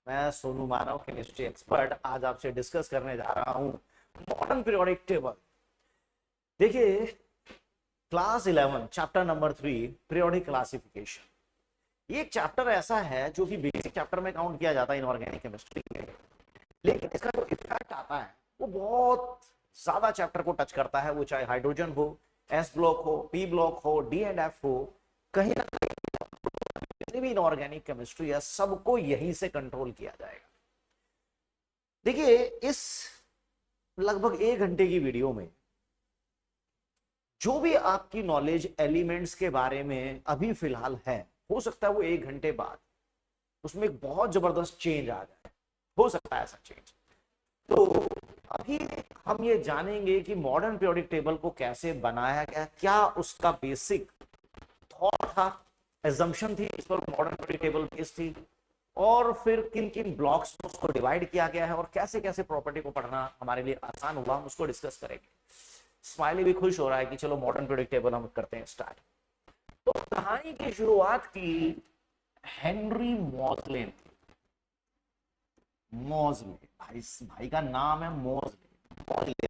मैं सोनू मानव, chemistry expert, आज आपसे डिस्कस करने जा रहा हूं मॉडर्न पीरियोडिक टेबल। देखिए, class 11 chapter number 3 periodic classification, ये एक चैप्टर ऐसा है जो कि बेसिक चैप्टर में काउंट किया जाता है इनऑर्गेनिक केमिस्ट्री में, लेकिन इसका जो इफेक्ट आता है वो बहुत ज्यादा चैप्टर को टच करता है। वो चाहे हाइड्रोजन हो, एस ब्लॉक हो, पी ब्लॉक हो, डी एंड एफ हो, कहीं ना जितनी भी इनऑर्गेनिक केमिस्ट्री है सबको यहीं से कंट्रोल किया जाएगा। देखिए, इस लगभग 1 घंटे की वीडियो में जो भी आपकी नॉलेज एलिमेंट्स के बारे में अभी फिलहाल है, हो सकता है वो 1 घंटे बाद उसमें एक बहुत जबरदस्त चेंज आ जाए, हो सकता है ऐसा चेंज। तो अभी हम ये जानेंगे कि मॉडर्न पीरियोडिक टेबल को कैसे बनाया गया, क्या उसका बेसिक थॉट था, एजम्पशन थी इस पर मॉडर्न पीरियोडिक टेबल बेस्ड थी, और फिर किन किन ब्लॉक्स में उसको डिवाइड किया गया है और कैसे कैसे प्रॉपर्टी को पढ़ना हमारे लिए आसान हुआ, हम उसको डिस्कस करेंगे। स्माइली भी खुश हो रहा है कि चलो मॉडर्न पीरियोडिक टेबल हम करते हैं स्टार्ट। तो कहानी की शुरुआत की हेनरी मॉजले ने। मॉजले, भाई भाई का नाम है मॉजले। मॉजले,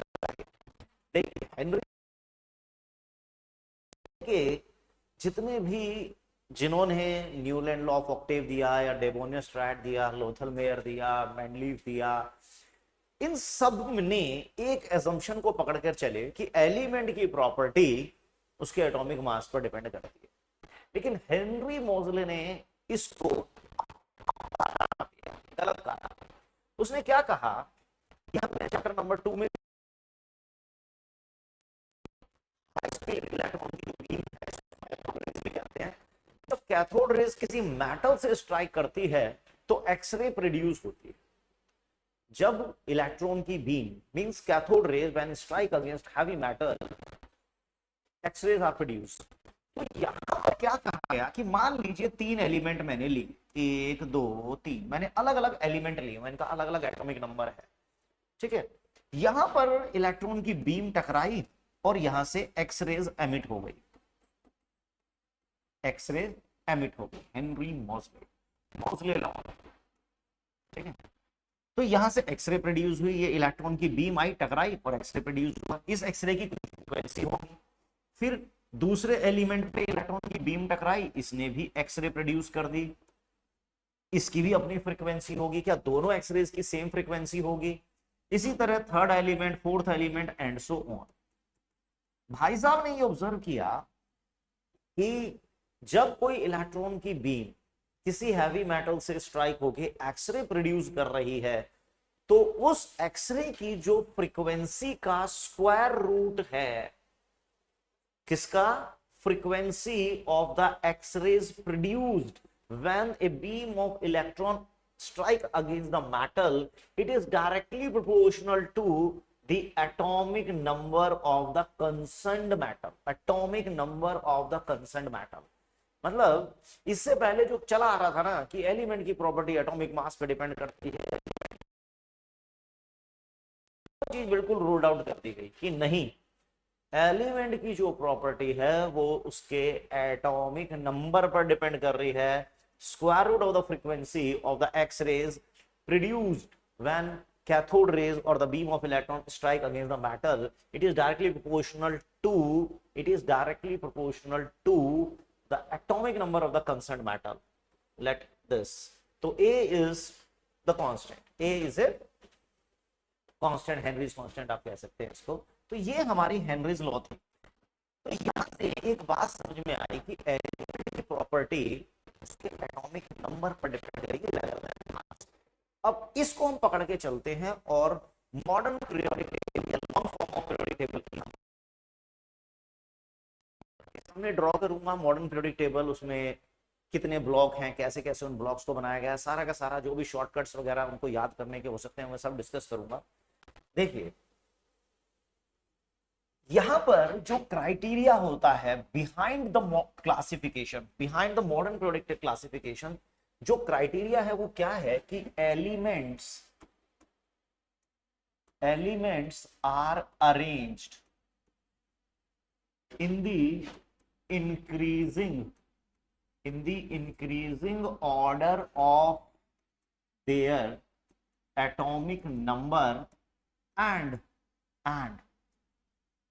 देखिए हेनरी के जितने भी, जिन्होंने न्यूलैंड लॉ ऑफ ऑक्टेव दिया या डेबोनियस स्ट्रैट दिया, लोथल मेयर दिया, मैंडलीव दिया, इन सब ने एक एजम्पशन को पकड़कर चले कि एलिमेंट की प्रॉपर्टी उसके एटॉमिक मास पर डिपेंड करती है। लेकिन हेनरी मोजले ने इसको गलत कहा। उसने क्या कहा, यहां पे चैप्टर नंबर 2 में इलेक्ट्रॉन की बीम कहते हैं, जब कैथोड रेज किसी मेटल से स्ट्राइक करती है तो एक्सरे प्रोड्यूस होती है। जब इलेक्ट्रॉन की beam means cathode rays when strike against heavy metal, x-rays are produce. तो यहां पर क्या कहा गया कि मान लीजिए 3 एलिमेंट मैंने ली, 1 2 3, मैंने अलग अलग एलिमेंट लिए, इनका अलग अलग एटॉमिक नंबर है, ठीक है। यहां पर इलेक्ट्रॉन की बीम टकराई और यहां से एक्सरेज एमिट हो गई, एक्सरेज एमिट हो गई, हेनरी मॉजले, मॉजले लॉ, ठीक है। तो यहां से एक्सरे प्रोड्यूस हुई, ये इलेक्ट्रॉन की बीम आई, टकराई और एक्सरे प्रोड्यूस हुआ। इस एक्सरे की फ्रीक्वेंसी होगी। फिर दूसरे एलिमेंट पे इलेक्ट्रॉन की बीम टकराई, इसने भी एक्सरे प्रोड्यूस कर दी, इसकी भी अपनी फ्रीक्वेंसी होगी। क्या दोनों एक्सरेज की सेम फ्रीक्वेंसी होगी? इसी तरह third element, fourth element and so on. भाई साहब ने ये ऑब्जर्व किया कि जब कोई इलेक्ट्रॉन की बीम किसी हैवी मेटल से स्ट्राइक होके एक्सरे प्रोड्यूस कर रही है, तो उस एक्सरे की जो फ्रीक्वेंसी का स्क्वायर रूट है, किसका? Frequency of the x-rays produced when a beam of electron strike against the metal, it is directly proportional to the atomic number of the concerned metal, atomic number of the concerned metal। मतलब इससे पहले जो चला आ रहा था ना कि element की प्रॉपर्टी एटॉमिक मास पे डिपेंड करती है, चीज बिल्कुल रूल्ड आउट कर दी गई कि नहीं, एलिमेंट की जो प्रॉपर्टी है वो उसके एटॉमिक नंबर पर डिपेंड कर रही है। Square root of the frequency of the X rays produced when cathode rays or the beam of electron strike against the metal, it is directly proportional to, it is directly proportional to the atomic number of the concerned metal। Let this, so A is the constant, A is a constant, Henrys constant आप कह सकते हैं इसको। तो ये हमारी Henry's law थी। तो यहां से एक बात समझ में आई कि एलिमेंट की प्रॉपर्टी उसके एटॉमिक नंबर पर डिपेंड करेगी। अब इसको हम पकड़ के चलते हैं और मॉडर्न पीरियोडिक टेबल या long form of periodic table की सामने ड्रॉ करूंगा। मॉडर्न पीरियोडिक टेबल, उसमें कितने ब्लॉक हैं, कैसे कैसे उन ब्लॉक्स को बनाया गया है, सारा का सारा जो भी शॉर्टकट्स वगैरह उनको याद करने के हो सकते हैं, मैं सब डिस्कस करूंगा। देखिए, यहां पर जो क्राइटेरिया होता है behind the classification, behind the modern periodic classification, जो क्राइटेरिया है वो क्या है कि elements are arranged in the increasing order of their atomic number and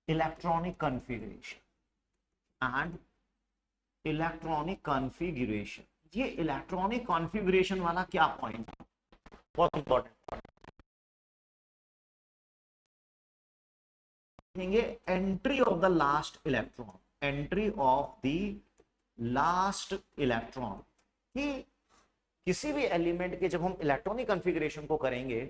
electronic configuration and electronic configuration। ये इलेक्ट्रॉनिक कॉन्फ़िगरेशन वाला क्या पॉइंट है, बहुत इंपॉर्टेंट देखेंगे। Entry of the last electron, entry of the last electron, कि किसी भी element के जब हम इलेक्ट्रॉनिक कॉन्फ़िगरेशन को करेंगे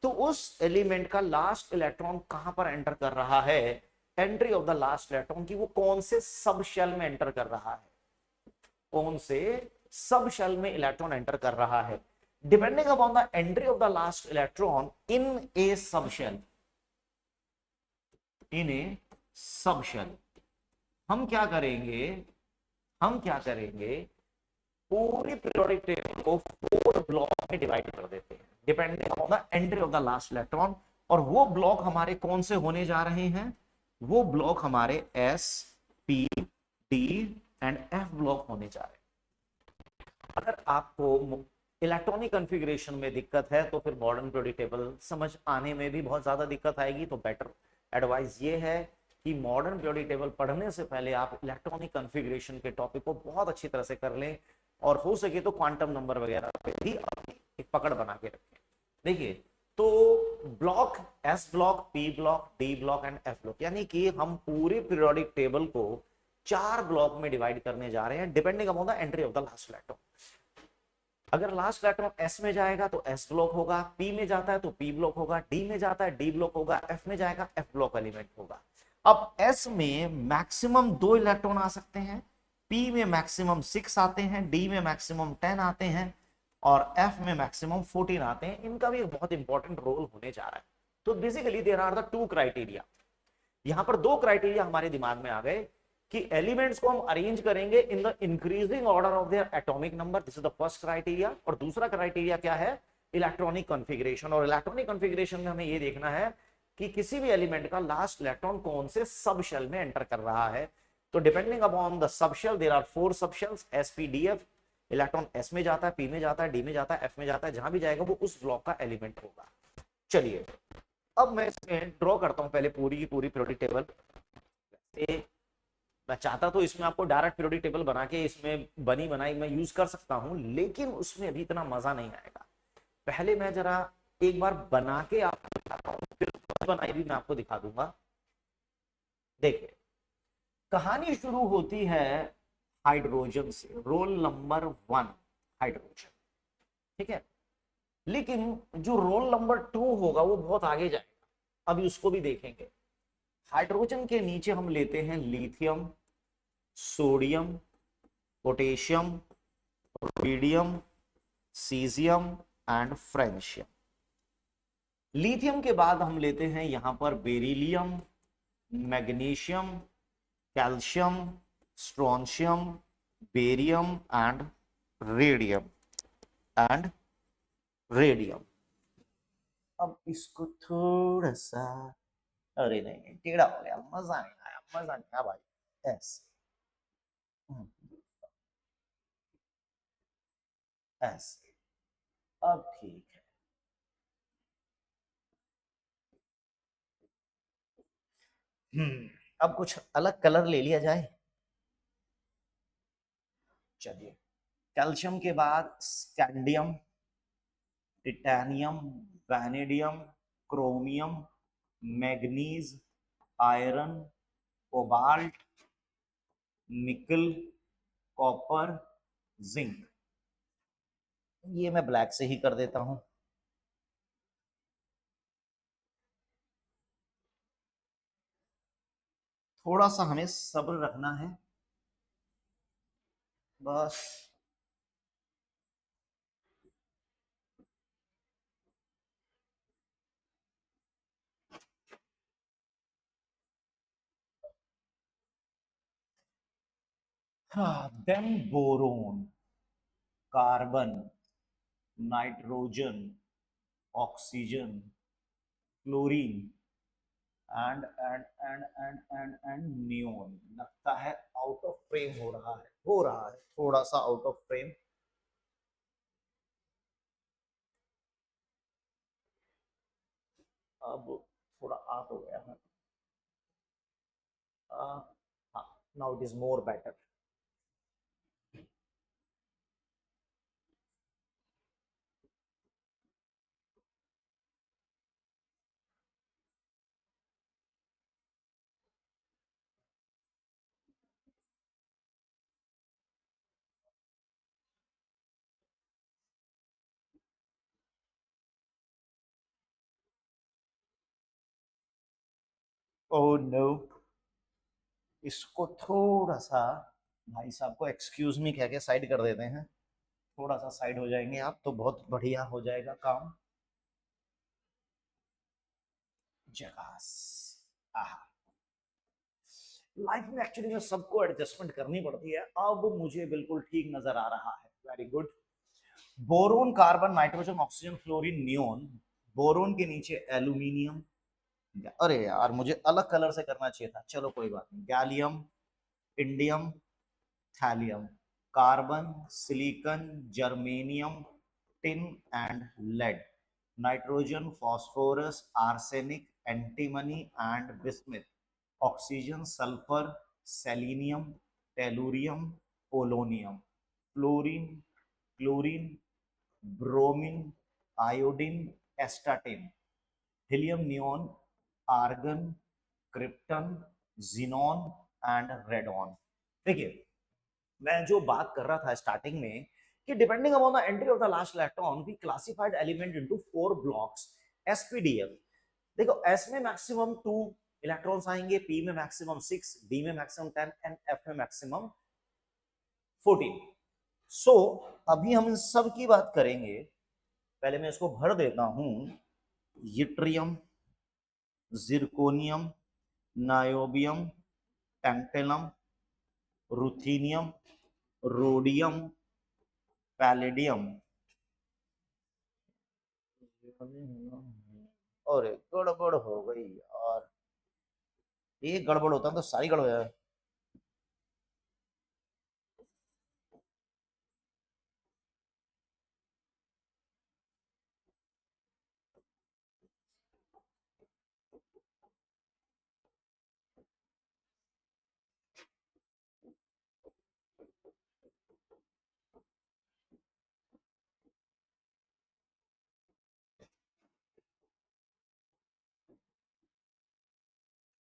तो उस एलिमेंट का लास्ट इलेक्ट्रॉन कहां पर एंटर कर रहा है, entry of the last electron की वो कौन से सब शेल में एंटर कर रहा है, कौन से सब शेल में इलेक्ट्रॉन एंटर कर रहा है। Depending upon the entry of the last electron in a sub shell, in a sub shell, हम क्या करेंगे, हम क्या करेंगे, पूरी पीरियोडिक टेबल को 4 ब्लॉक में डिवाइड कर देते हैं depending upon the entry of the last electron. और वो ब्लॉक हमारे कौन से होने जा रहे हैं, वो ब्लॉक हमारे S, P, D and F block होने जा रहे हैं। अगर आपको इलेक्ट्रॉनिक कॉन्फ़िगरेशन में दिक्कत है तो फिर मॉडर्न पीरियोडिक टेबल समझ आने में भी बहुत ज्यादा दिक्कत आएगी। तो बेटर एडवाइस ये है कि मॉडर्न पीरियोडिक टेबल पढ़ने से पहले आप इलेक्ट्रॉनिक कॉन्फ़िगरेशन के टॉपिक को बहुत अच्छी तरह से कर लें, और हो सके तो क्वांटम नंबर वगैरह पे भी एक पकड़ बना के रखें। देखिए, तो block S block, P block, D block and F block, यानी कि हम पूरे पीरियोडिक टेबल को 4 ब्लॉक में डिवाइड करने जा रहे हैं depending upon the entry of the last electron. अगर लास्ट इलेक्ट्रॉन एस में जाएगा तो एस ब्लॉक होगा, पी में जाता है तो पी ब्लॉक होगा, डी में जाता है डी ब्लॉक होगा, एफ में जाएगा एफ ब्लॉक एलिमेंट होगा। अब एस में मैक्सिमम 2 इलेक्ट्रॉन आ सकते हैं, पी में मैक्सिमम 6 आते हैं, डी में मैक्सिमम 10 आते हैं और एफ में मैक्सिमम 14 आते हैं। इनका भी एक बहुत इंपॉर्टेंट रोल होने जा रहा है। तो basically there are the 2 criteria. यहां पर 2 क्राइटेरिया हमारे दिमाग में आ गए कि एलिमेंट्स को हम अरेंज करेंगे इन the increasing order of their atomic number, this is the first criteria. और दूसरा क्राइटेरिया क्या है, इलेक्ट्रॉनिक कॉन्फ़िगरेशन। और इलेक्ट्रॉनिक कॉन्फ़िगरेशन में हमें ये देखना है कि किसी भी एलिमेंट का लास्ट इलेक्ट्रॉन कौन से सब शेल में एंटर कर रहा है। तो depending upon the sub shell there are 4 sub shells, S, P, D, F. Electron S में जाता है, पी में जाता है, डी में जाता है, एफ में जाता है, जहां भी जाएगा वो उस ब्लॉक का एलिमेंट होगा। चलिए, अब मैं इसमें ड्रॉ करता हूं पहले पूरी की पूरी पीरियोडिक टेबल। मैं चाहता तो इसमें आपको डायरेक्ट पीरियोडिक टेबल बना के इसमें बनी बनाई मैं यूज कर सकता हूं, लेकिन उसमें अभी इतना मजा नहीं आएगा। पहले मैं जरा एक बार बना के आपको दिखाता हूं, फिर बनाई भी मैं आपको दिखा दूंगा। देखिए, कहानी शुरू होती है हाइड्रोजन से, रोल नंबर 1 हाइड्रोजन, ठीक है। लेकिन जो रोल नंबर 2 होगा वो बहुत आगे जाएगा, अभी उसको भी देखेंगे। हाइड्रोजन के नीचे हम लेते हैं lithium, sodium, potassium, rubidium, caesium and francium. Lithium के बाद हम लेते हैं यहां पर beryllium, magnesium, calcium, strontium, barium and radium. अब इसको थोड़ा सा, अरे नहीं टेढ़ा हो गया, मजा नहीं आया, मजा नहीं आया भाई। ऐसे ऐसे, अब ठीक है। अब कुछ अलग कलर ले लिया जाए। चलिए, कैल्शियम के बाद scandium, titanium, vanadium, chromium, manganese, iron, cobalt, निकल, कॉपर, जिंक। ये मैं ब्लैक से ही कर देता हूं। थोड़ा सा हमें सब्र रखना है बस। Then boron, carbon, nitrogen, oxygen, chlorine and neon. लगता है आउट ऑफ फ्रेम हो रहा है, थोड़ा सा आउट ऑफ फ्रेम। अब थोड़ा आप हो गया है। हाँ, now it is more better. Oh no, इसको थोड़ा सा भाई साहब को एक्सक्यूज मी कह के साइड कर देते हैं। थोड़ा सा साइड हो जाएंगे आप तो बहुत बढ़िया हो जाएगा काम। जगास। आहा, लाइफ में एक्चुअली में सबको एडजस्टमेंट करनी पड़ती है। अब मुझे बिल्कुल ठीक नजर आ रहा है, very good. Boron, carbon, nitrogen, oxygen, fluorine, neon. Boron के नीचे एल्यूमिनियम। अरे यार मुझे अलग कलर से करना चाहिए था, चलो कोई बात नहीं। Gallium, indium, thallium. Carbon, silicon, germanium, tin and lead. Nitrogen, phosphorus, arsenic, antimony and bismuth. Oxygen, sulphur, selenium, tellurium, polonium. Fluorine, chlorine, bromine, iodine, astatine. Helium, neon, argon, krypton, xenon and radon. देखिए, मैं जो बात कर रहा था starting में कि depending upon the entry of the last electron we classified element into 4 blocks SPDF. देखो, एस में मैक्सिमम 2 इलेक्ट्रॉन्स आएंगे, पी में मैक्सिमम 6, डी में मैक्सिमम 10 एंड एफ में मैक्सिमम 14। सो अभी हम इन सब की बात करेंगे। पहले मैं इसको भर देता हूं। Yttrium, zirconium, niobium, tantalum, ruthenium, rhodium, palladium. और गड़बड़ हो गई यार, एक गड़बड़ होता तो सारी गड़बड़ है।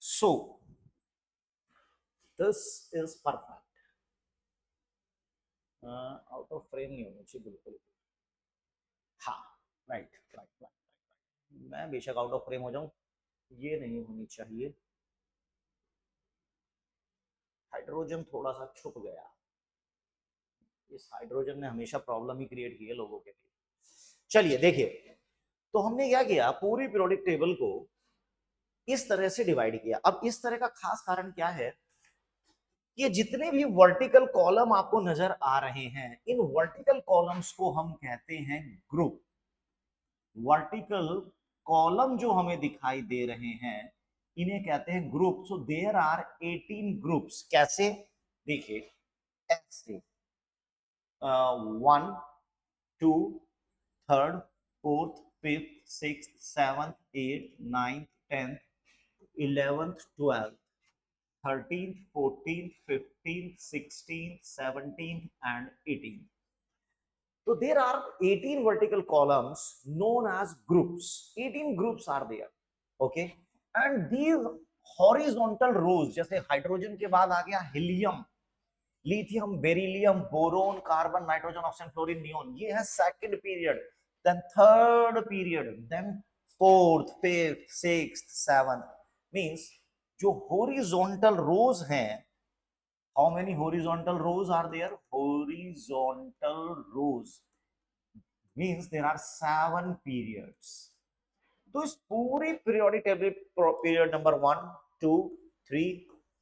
So this is perfect. Out of frame नहीं होनी चाहिए बिल्कुल। हाँ, राइट राइट राइट। मैं बेशक आउट ऑफ फ्रेम हो जाऊं, ये नहीं होनी चाहिए। हाइड्रोजन थोड़ा सा छुप गया। इस हाइड्रोजन ने हमेशा प्रॉब्लम ही क्रिएट की है लोगों के लिए। चलिए देखिए, तो हमने क्या किया, पूरी पीरियोडिक टेबल को इस तरह से डिवाइड किया। अब इस तरह का खास कारण क्या है, ये जितने भी वर्टिकल कॉलम आपको नजर आ रहे हैं, इन वर्टिकल कॉलम्स को हम कहते हैं ग्रुप। वर्टिकल कॉलम जो हमें दिखाई दे रहे हैं, इन्हें कहते हैं group. So there are 18 groups. कैसे, देखिए ऐसे, 1, 2, third, fourth, fifth, six, seven, 8, 9, 10, 11th, 12th, 13th, 14th, 15th, 16th, 17th, and 18th. So there are 18 vertical columns known as groups. 18 groups are there. Okay. And these horizontal rows, जैसे hydrogen के बाद आ गया helium, lithium, beryllium, boron, carbon, nitrogen, oxygen, fluorine, neon, ये है second period. Then third period, then fourth, fifth, sixth, seventh. Means जो horizontal rows हैं, how many horizontal rows are there? Horizontal rows means there are 7 periods. तो इस पूरी periodic table, period number 1, 2, 3,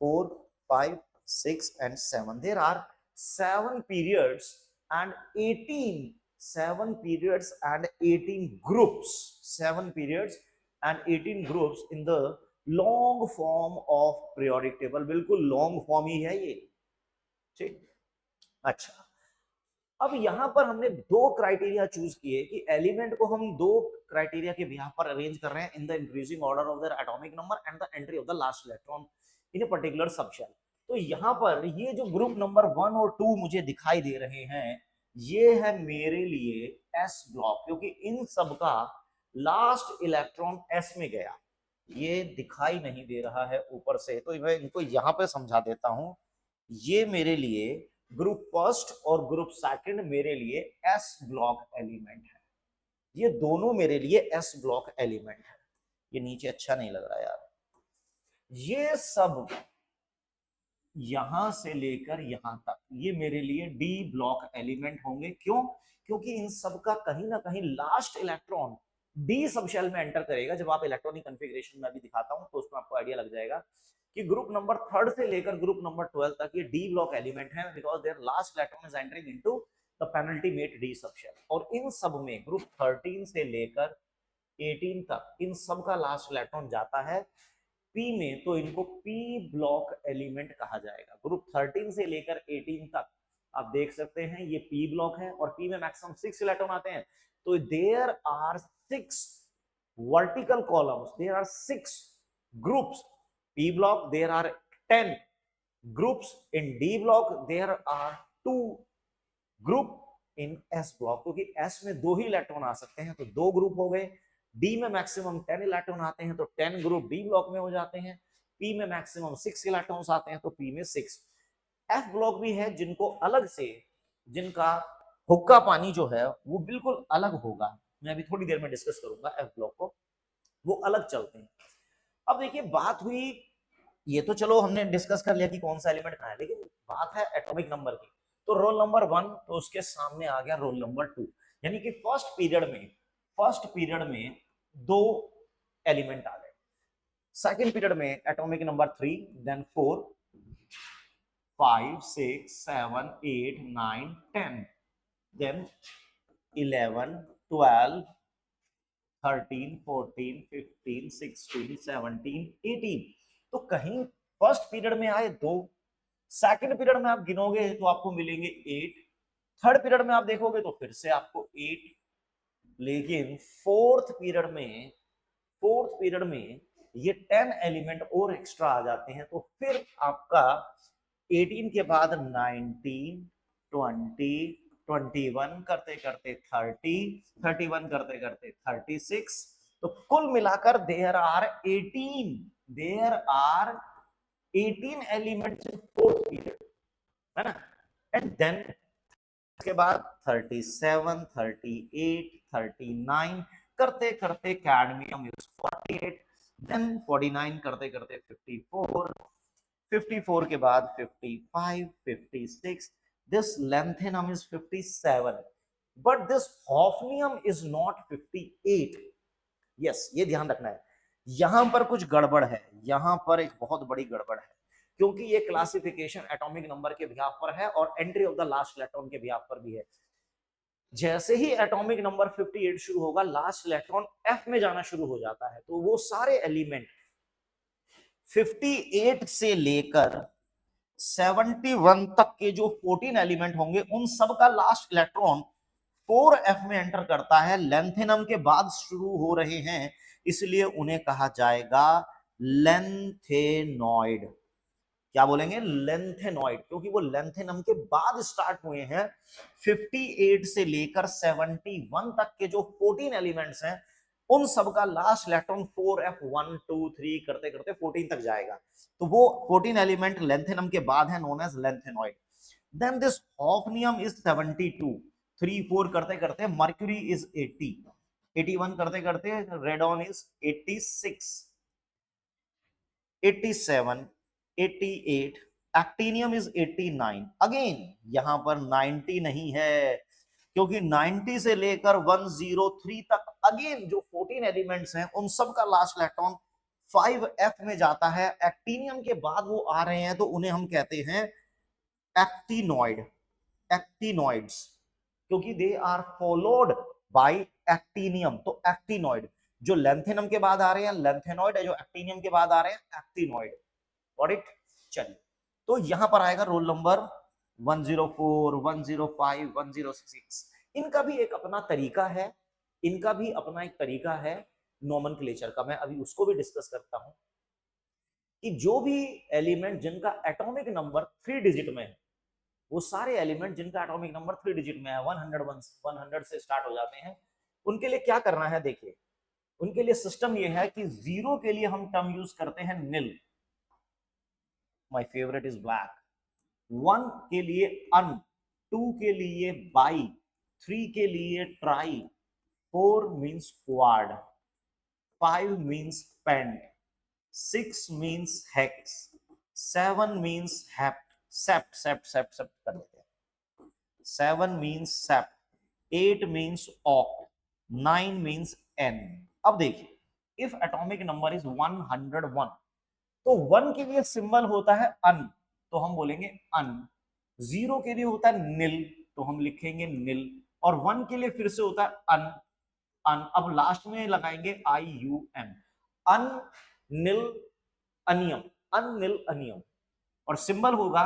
4, 5, 6 and 7, there are 7 periods and 18 7 periods and 18 groups, 7 periods and 18 groups in the long form of periodic table। बिल्कुल long form ही है ये, ठीक। अच्छा, अब यहां पर हमने दो क्राइटेरिया चूज किए कि एलिमेंट को हम दो क्राइटेरिया के बिहाफ पर अरेंज कर रहे हैं इन the increasing order of their atomic number and the entry of the last electron in a particular subshell. तो यहाँ पर ये जो ग्रुप नंबर 1 और 2 मुझे दिखाई दे रहे हैं, ये है मेरे लिए एस ब्लॉक, क्योंकि इन सब का लास्ट इलेक्ट्रॉन एस में गया। ये दिखाई नहीं दे रहा है ऊपर से, तो मैं इनको यहाँ पे समझा देता हूं। ये मेरे लिए ग्रुप फर्स्ट और ग्रुप सेकंड मेरे लिए एस ब्लॉक एलिमेंट है। ये दोनों मेरे लिए एस ब्लॉक एलिमेंट है। ये नीचे अच्छा नहीं लग रहा यार। ये सब यहां से लेकर यहां तक ये मेरे लिए डी ब्लॉक एलिमेंट होंगे। क्यों? क्योंकि इन सब का कहीं ना कहीं लास्ट इलेक्ट्रॉन डी सबशेल में एंटर करेगा। जब आप इलेक्ट्रॉनिक कॉन्फ़िगरेशन में भी दिखाता हूं तो उसमें आपको आइडिया लग जाएगा कि ग्रुप नंबर 3 से लेकर ग्रुप नंबर 12 तक ये डी ब्लॉक एलिमेंट है, because their last electron is entering into the penultimate D subshell. और इन सब में ग्रुप 13 से लेकर 18 तक इन सब का लास्ट इलेक्ट्रॉन जाता है पी में, तो इनको पी ब्लॉक एलिमेंट कहा जाएगा। ग्रुप 13 से लेकर 18 तक आप देख सकते हैं ये पी ब्लॉक है, और पी में मैक्सिमम 6 इलेक्ट्रॉन आते हैं। तो there are 6 vertical columns, there are 6 groups P block, there are 10 groups in D block, there are 2 group in S block, क्योंकि S में 2 ही इलेक्ट्रॉन आ सकते हैं तो 2 ग्रुप हो गए। D में मैक्सिमम 10 इलेक्ट्रॉन आते हैं तो 10 ग्रुप D ब्लॉक में हो जाते हैं। P में मैक्सिमम 6 इलेक्ट्रॉन्स आते हैं तो P में 6। F ब्लॉक भी है जिनको अलग से, जिनका हुक्का पानी जो है वो बिल्कुल अलग होगा, मैं अभी थोड़ी देर में डिस्कस करूंगा F ब्लॉक को, वो अलग चलते हैं। अब देखिए बात हुई, ये तो चलो हमने डिस्कस कर लिया कि कौन सा एलिमेंट कहाँ है, लेकिन बात है एटॉमिक नंबर की। तो रोल नंबर 1 तो उसके सामने आ गया रोल नंबर 2, यानी कि फर्स्ट पीरियड में 2 एलिमेंट आ गए। सेकंड पीरियड में एटॉमिक नंबर 3, देन 4, 5, 6, 7, 8, 9, 10, देन 11, 12, 13, 14, 15, 16, 17, 18। तो कहीं फर्स्ट पीरियड में आए 2, सेकंड पीरियड में आप गिनोगे तो आपको मिलेंगे 8, थर्ड पीरियड में आप देखोगे तो फिर से आपको 8, लेकिन फोर्थ पीरियड में ये 10 एलिमेंट और एक्स्ट्रा आ जाते हैं। तो फिर आपका 18 के बाद 19, 20, 21 करते करते 30, 31 करते करते 36। तो कुल मिलाकर there are 18 elements in fourth period, है ना। एंड देन इसके बाद 37, 38, 39 करते करते कैडमियम इज 48, देन 49 करते करते 54 के बाद 55, 56, this lanthanum is 57, but this hafnium is not 58। yes, ये ध्यान रखना है, यहां पर कुछ गड़बड़ है, यहां पर एक बहुत बड़ी गड़बड़ है, क्योंकि ये क्लासिफिकेशन एटॉमिक नंबर के बिहाफ पर है और entry of the last electron के बिहाफ पर भी है। जैसे ही एटॉमिक नंबर 58 शुरू होगा, लास्ट इलेक्ट्रॉन F में जाना शुरू हो जाता है। तो वो सारे एलिमेंट 58 से लेकर 71 तक के जो 14 एलिमेंट होंगे, उन सब का लास्ट इलेक्ट्रॉन 4F में एंटर करता है। लेंथेनम के बाद शुरू हो रहे हैं, इसलिए उन्हें कहा जाएगा लेंथेनॉइड। क्या बोलेंगे? लेंथेनॉइड, क्योंकि वो लेंथेनम के बाद स्टार्ट हुए हैं। 58 से लेकर 71 तक के जो 14 एलिमेंट्स हैं, उन सब का लास्ट इलेक्ट्रॉन 4F 1, 2, 3 करते करते 14 तक जाएगा। तो वो 14 एलिमेंट लेंथेनम के बाद है, known as lanthanoid. Then this hafnium is 72, 3, 4 करते करते मर्क्यूरी इज 80, 81 करते करते radon is 86, 87, 88, actinium is 89। Again यहां पर 90 नहीं है, क्योंकि 90 से लेकर 103 तक अगेन जो 14 एलिमेंट्स हैं, उन सब का लास्ट इलेक्ट्रॉन 5F में जाता है। एक्टिनियम के बाद वो आ रहे हैं, तो उन्हें हम कहते हैं एक्टिनॉइड्स, क्योंकि they are followed by actinium. तो एक्टिनॉइड जो लेंथेनम के बाद आ रहे हैं लेंथेनॉइड है, जो एक्टिनियम के बाद आ रहे हैं एक्टिनॉइड। Got it? चलिए, तो यहां पर आएगा रोल नंबर 104, 105, 106। इनका भी एक अपना तरीका है इनका भी अपना एक तरीका है नोमेनक्लेचर का, मैं अभी उसको भी डिस्कस करता हूं कि जो भी एलिमेंट जिनका एटॉमिक नंबर 3 डिजिट में है, वो सारे एलिमेंट जिनका एटॉमिक नंबर 3 डिजिट में है, 100 से स्टार्ट हो जाते हैं, उनके लिए क्या करना है? देखिए, उनके लिए सिस्टम ये है कि 0 के लिए हम टर्म यूज करते हैं निल, माय फेवरेट इज ब्लैक। 1 के लिए अन, 2 के लिए बाई, 3 के लिए tri, 4 means quad, 5 means pent, 6 means hex, 7 means hept, sept कर देते हैं, 7 means sept, 8 means oct, 9 means en. अब देखिए, इफ एटॉमिक नंबर इज 101, तो 1 के लिए सिंबल होता है अन, तो हम बोलेंगे अन। 0 के लिए होता है निल, तो हम लिखेंगे निल। और 1 के लिए फिर से होता है अन, अन। अब लास्ट में लगाएंगे आई यू एम, अन निल अनियम, अन निल अनियम। और सिंबल होगा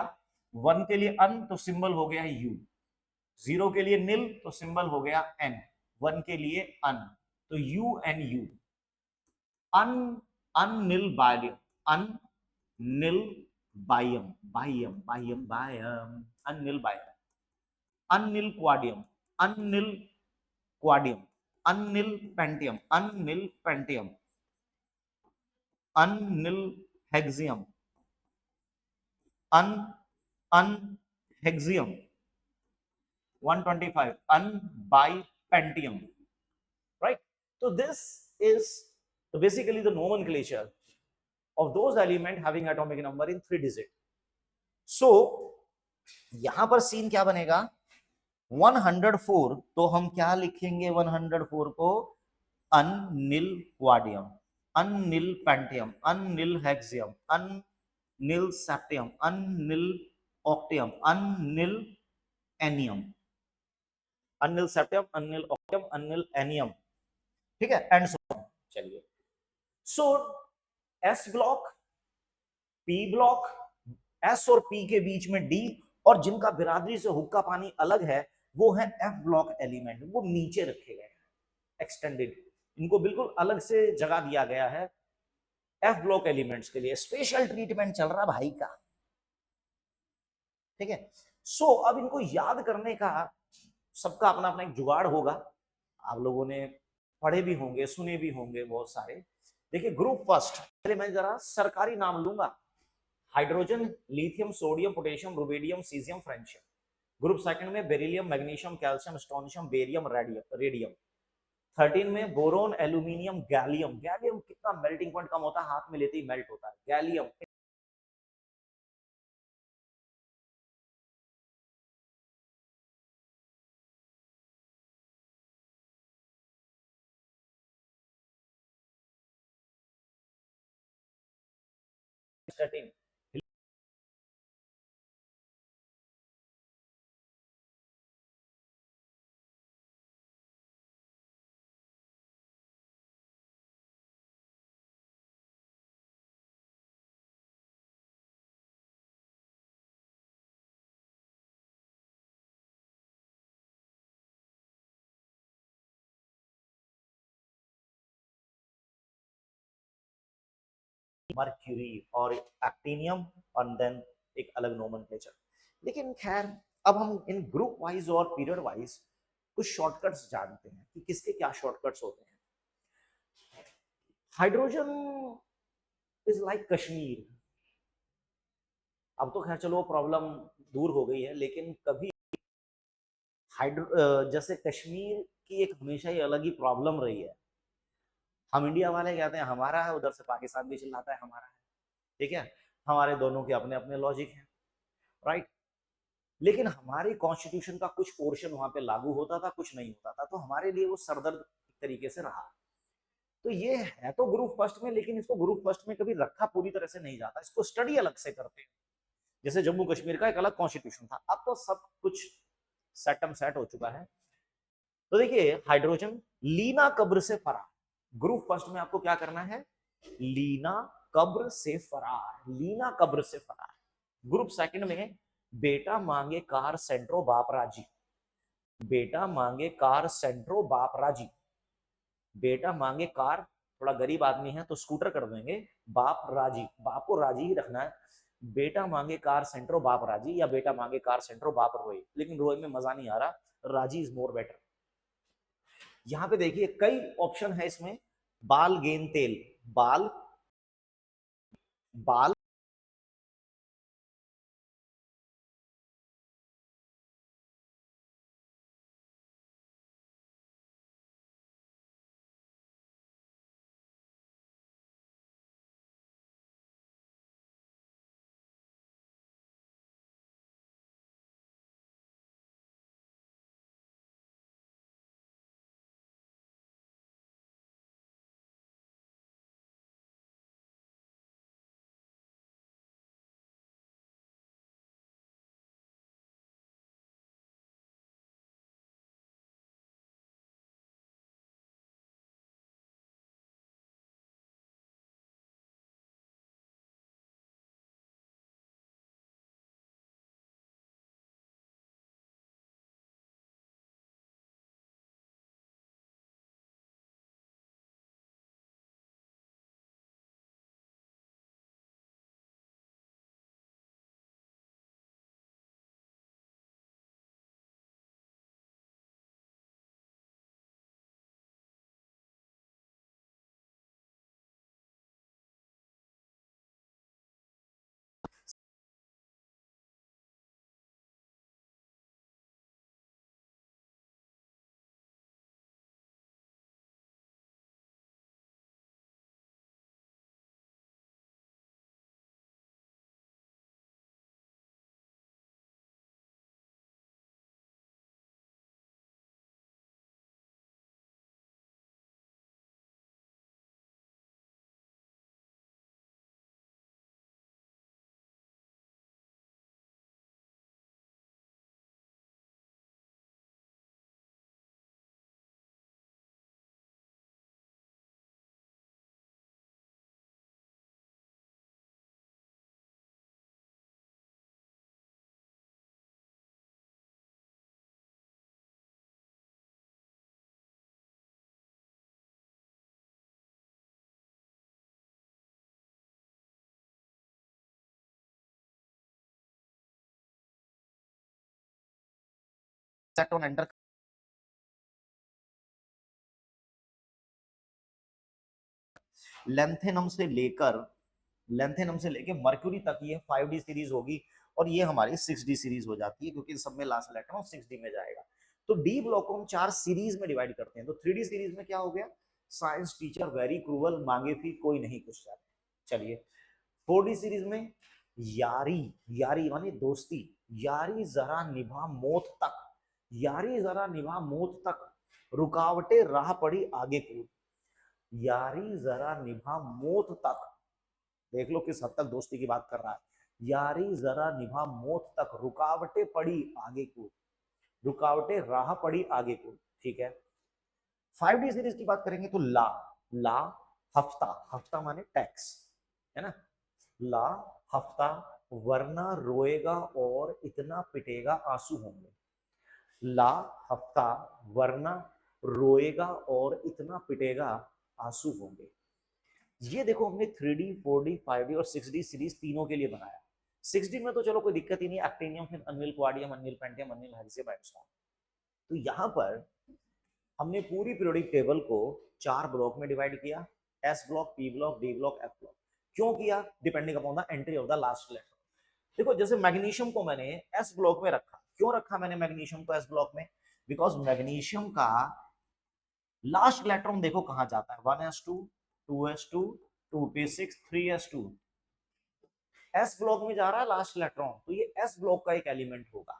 1 के लिए अन, तो सिंबल हो गया यू, 0 के लिए निल, तो सिंबल हो गया एन, 1 के लिए अन, तो u n u. Un unnil bium, un nil bium, bium bium bium, unnil bium, unnil क्वाडियम, unnil क्वाडियम, Anil Pentium, unnil Pentium, Anil hexium, un un hexium, 125 unbipentium, right? So this is basically the nomenclature of those elements having atomic number in 3 digit. So यहां पर scene क्या बनेगा? 104, तो हम क्या लिखेंगे? 104 को Anil क्वाडियम, Anil Pentium, Anil हेक्सियम, unnilseptium, unniloctium, unnilennium, unnilseptium, unniloctium, unnilennium, ठीक है, एंड सो ऑन। चलिए, so S block, P block, S और पी के बीच में डी, और जिनका बिरादरी से हुक्का पानी अलग है वो है एफ ब्लॉक एलिमेंट, वो नीचे रखे गए हैं, एक्सटेंडेड, इनको बिल्कुल अलग से जगह दिया गया है एफ ब्लॉक एलिमेंट्स के लिए, स्पेशल ट्रीटमेंट चल रहा भाई का, ठीक है। सो अब इनको याद करने का सबका अपना अपना एक जुगाड़ होगा, आप लोगों ने पढ़े भी होंगे, सुने भी होंगे बहुत सारे। देखिए, ग्रुप फर्स्ट, पहले मैं जरा सरकारी नाम लूंगा, hydrogen, lithium, sodium, potassium, rubidium, caesium, francium. Group second में beryllium, magnesium, calcium, strontium, barium, radium. 13 में बोरोन, एल्यूमिनियम, गैलियम, गैलियम कितना मेल्टिंग पॉइंट कम होता है, हाथ में लेते ही मेल्ट होता है, गैलियम। मर्क्यूरी और एक्टिनियम, और देन एक अलग नोमेनक्लेचर। लेकिन खैर, अब हम इन ग्रुप वाइज और पीरियड वाइज कुछ शॉर्टकट्स जानते हैं कि किसके क्या शॉर्टकट्स होते हैं। Hydrogen is like Kashmir. अब तो खैर चलो प्रॉब्लम दूर हो गई है, लेकिन कभी जैसे कश्मीर की एक हमेशा ही अलग ही प्रॉब्लम रही है। हम इंडिया वाले कहते हैं हमारा है, उधर से पाकिस्तान भी चिल्लाता है हमारा है, ठीक है, हमारे दोनों के अपने अपने लॉजिक हैं, राइट। लेकिन हमारे कॉन्स्टिट्यूशन का कुछ पोर्शन वहां पे लागू होता था, कुछ नहीं होता था, तो हमारे लिए वो सरदर्द तरीके से रहा। तो ये है तो ग्रुप फर्स्ट में, लेकिन इसको ग्रुप फर्स्ट में कभी रखा पूरी तरह से नहीं जाता, इसको स्टडी अलग से करते हैं। जैसे जम्मू कश्मीर का एक अलग कॉन्स्टिट्यूशन था, अब तो सब कुछ सेट हो चुका है। तो देखिए, हाइड्रोजन लीना कब्र से फरार, ग्रुप फर्स्ट में आपको क्या करना है? लीना कब्र से फरार, लीना कब्र से फरार। ग्रुप सेकंड में बेटा मांगे कार सेंट्रो बाप राजी, बेटा मांगे कार सेंट्रो बाप राजी। बेटा मांगे कार, थोड़ा गरीब आदमी है तो स्कूटर कर देंगे। बाप राजी, बाप को राजी ही रखना है। बेटा मांगे कार सेंट्रो बाप राजी, या बेटा मांगे कार सेंट्रो बाप रोए, लेकिन रोए में मजा नहीं आ रहा, राजी इज मोर बेटर। यहाँ पे देखिए कई ऑप्शन है इसमें। बाल गेंद तेल, बाल, बाल, सेट ऑन एंटर। लेंथेनम से लेकर, लेंथेनम से लेकर मर्क्यूरी तक ये 5D सीरीज होगी, और ये हमारी 6D सीरीज हो जाती है, क्योंकि सब में लास्ट इलेक्ट्रॉन 6D में जाएगा। तो डी ब्लॉक को हम 4 सीरीज में डिवाइड करते हैं। तो 3D सीरीज में क्या हो गया, साइंस टीचर वेरी क्रूअल, मांगे फी कोई नहीं कुछ जाने। चलिए 4D सीरीज में यारी, यारी माने दोस्ती, यारी जरा निभा मौत तक, यारी जरा निभा मौत तक, रुकावटें राह पड़ी आगे कूद, यारी जरा निभा मौत तक। देख लो किस हद तक दोस्ती की बात कर रहा है। यारी जरा निभा मौत तक, रुकावटें पड़ी आगे कूद, रुकावटें राह पड़ी आगे कूद। ठीक है। 5D सीरीज की बात करेंगे तो ला, ला हफ्ता, हफ्ता माने टैक्स, है ना। ला हफ्ता, वरना रोएगा और इतना पिटेगा आंसू होंगे। ला हफ्ता, वरना रोएगा और इतना पिटेगा आंसू होंगे। ये देखो हमने 3D 4D 5D और 6D सीरीज तीनों के लिए बनाया। 6D में तो चलो कोई दिक्कत ही नहीं, एक्टिनियम, फिर अनिल क्वाडियम, अनिल पेंटियम, अनिल हैरिसियम, एंडस्टॉन। तो यहाँ पर हमने पूरी पीरियोडिक टेबल को 4 ब्लॉक में डिवाइड किया, S block, P block, D block, F block. क्यों किया, depending upon the entry of the last electron. देखो जैसे मैग्नीशियम को मैंने एस ब्लॉक में रखा, क्यों रखा मैंने मैग्नीशियम को एस ब्लॉक में, बिकॉज मैग्नीशियम का लास्ट इलेक्ट्रॉन देखो कहां जाता है, 1s2, 2s2, 2p6, 3s2, S block में जा रहा है लास्ट इलेक्ट्रॉन। तो ये एस ब्लॉक का एक एलिमेंट होगा।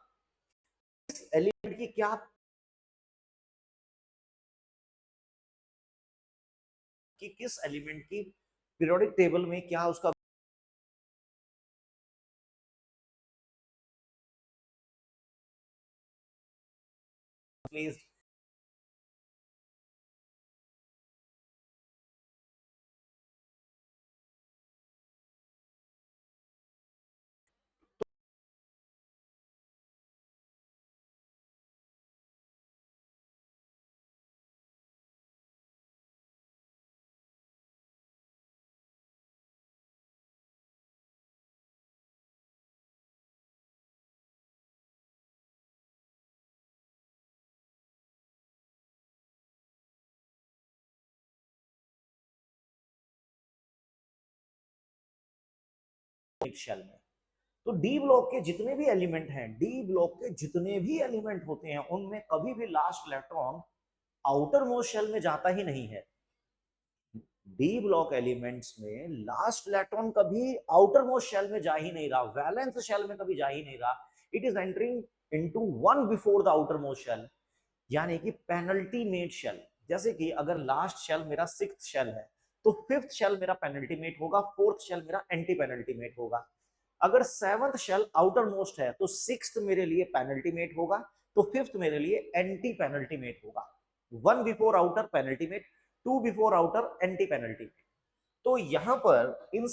इस एलिमेंट की क्या, कि किस एलिमेंट की पीरियोडिक टेबल में क्या उसका प्लेस मेट शेल में। तो डी ब्लॉक के जितने भी एलिमेंट हैं, डी ब्लॉक के जितने भी एलिमेंट होते हैं, उनमें कभी भी last electron outermost shell में जाता ही नहीं है। डी ब्लॉक एलिमेंट्स में लास्ट इलेक्ट्रॉन कभी आउटर मोस्ट शेल में जा ही नहीं रहा, वैलेंस शेल में कभी जा ही नहीं रहा, it is entering into one before the outermost shell, यानी कि पेनल्टी मेट शेल। जैसे कि अगर लास्ट शेल मेरा सिक्स्थ शेल है तो फिफ्थ शेल मेरा पेनल्टी मेट होगा, फोर्थ शेल मेरा एंटी पेनल्टी मेट होगा। अगर सेवंथ शेल आउटर मोस्ट है तो सिक्स्थ मेरे लिए पेनल्टी मेट होगा, तो फिफ्थ मेरे लिए एंटी पेनल्टी मेट होगा। One before outer penultimate, two before outer antepenultimate. तो यहां पर इन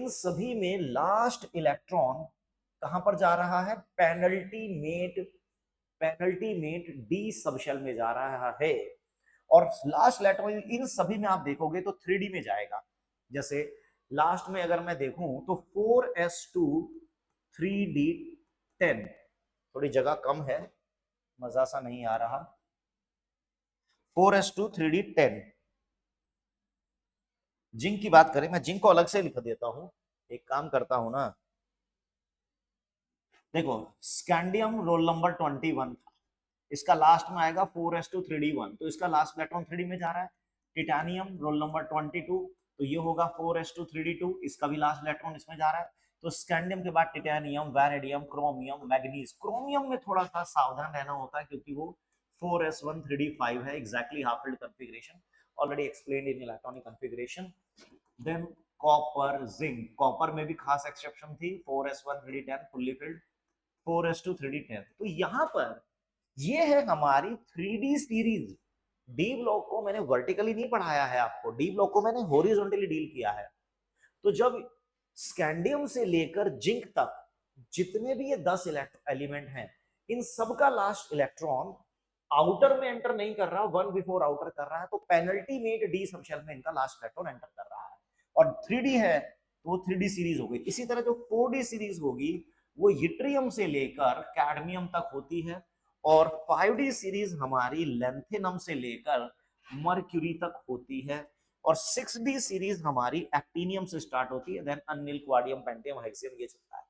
सभी में लास्ट इलेक्ट्रॉन कहां पर जा रहा है? पेनल्टी मेट डी सबशेल में जा रहा है। और लास्ट इलेक्ट्रॉन इन सभी में आप देखोगे तो 3D में जाएगा। जैसे लास्ट में अगर मैं देखूं तो 4s2 3d10, थोड़ी जगह कम है, मजा सा नहीं आ रहा। 4s2 3d10, जिंक की बात करें, मैं जिंक को अलग से लिख देता हूं, एक काम करता हूं ना, देखो स्कैंडियम रोल नंबर 21 था, इसका लास्ट में आएगा 4s2 3d1, तो इसका लास्ट इलेक्ट्रॉन 3D में जा रहा है। टिटानियम रोल नंबर 22, तो ये होगा 4s2 3d2, इसका भी लास्ट इलेक्ट्रॉन इसमें जा रहा है। तो स्कैंडियम के बाद titanium, vanadium, chromium, manganese. Chromium में थोड़ा सा सावधान रहना होता है क्योंकि वो 4s1 3d5 है, exactly half filled configuration, already explained इन electronic configuration. Than copper, zinc, copper में भी खास एक्सेप्शन थी, 4s1 3d10 fully filled, 4s2 3d10। तो यहां पर ये है हमारी 3D सीरीज। डी ब्लॉक को मैंने वर्टिकली नहीं पढ़ाया है आपको, डी ब्लॉक को मैंने हॉरिजॉन्टली डील किया है। तो जब स्कैंडियम से लेकर जिंक तक जितने भी ये 10 एलिमेंट हैं, इन सबका लास्ट इलेक्ट्रॉन आउटर में एंटर नहीं कर रहा, वन बिफोर आउटर कर रहा है, तो पेनल्टी मेट डी सबशेल में इनका लास्ट इलेक्ट्रॉन एंटर कर रहा है। और 3D है तो वो 3D सीरीज हो गई। इसी तरह जो 4D सीरीज होगी वो यूट्रियम से लेकर कैडमियम तक होती है, और 5D सीरीज हमारी लेंथेनम से लेकर मर्क्यूरी तक होती है, और 6D सीरीज हमारी एक्टिनियम से स्टार्ट होती है, देन अनिल, क्वाडियम, पेंटियम, हेक्सियम, ये चलता है।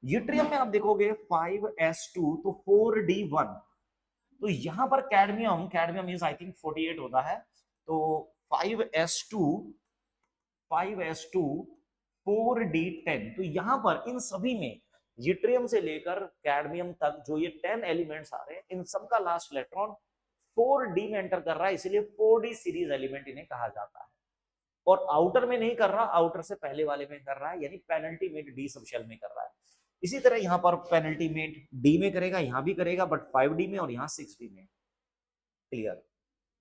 यूट्रियम में आप देखोगे 5s2 तो 4d1, तो यहां पर कैडमियम इज आई थिंक 48 होता है, तो 5s2 4d10, तो यहां पर इन सभी में यूट्रियम से लेकर कैडमियम तक जो ये 10 एलिमेंट्स आ रहे हैं, इन सबका लास्ट इलेक्ट्रॉन 4D में एंटर कर रहा है, इसलिए 4D सीरीज एलिमेंट इन्हें कहा जाता है। और आउटर में नहीं कर रहा, आउटर से पहले वाले में कर रहा है, यानी पेनल्टी मेट डी सबशेल में कर रहा है। इसी तरह यहां पर पेनल्टी मेट डी में करेगा, यहां भी करेगा, बट 5D में और यहां 6D में। क्लियर?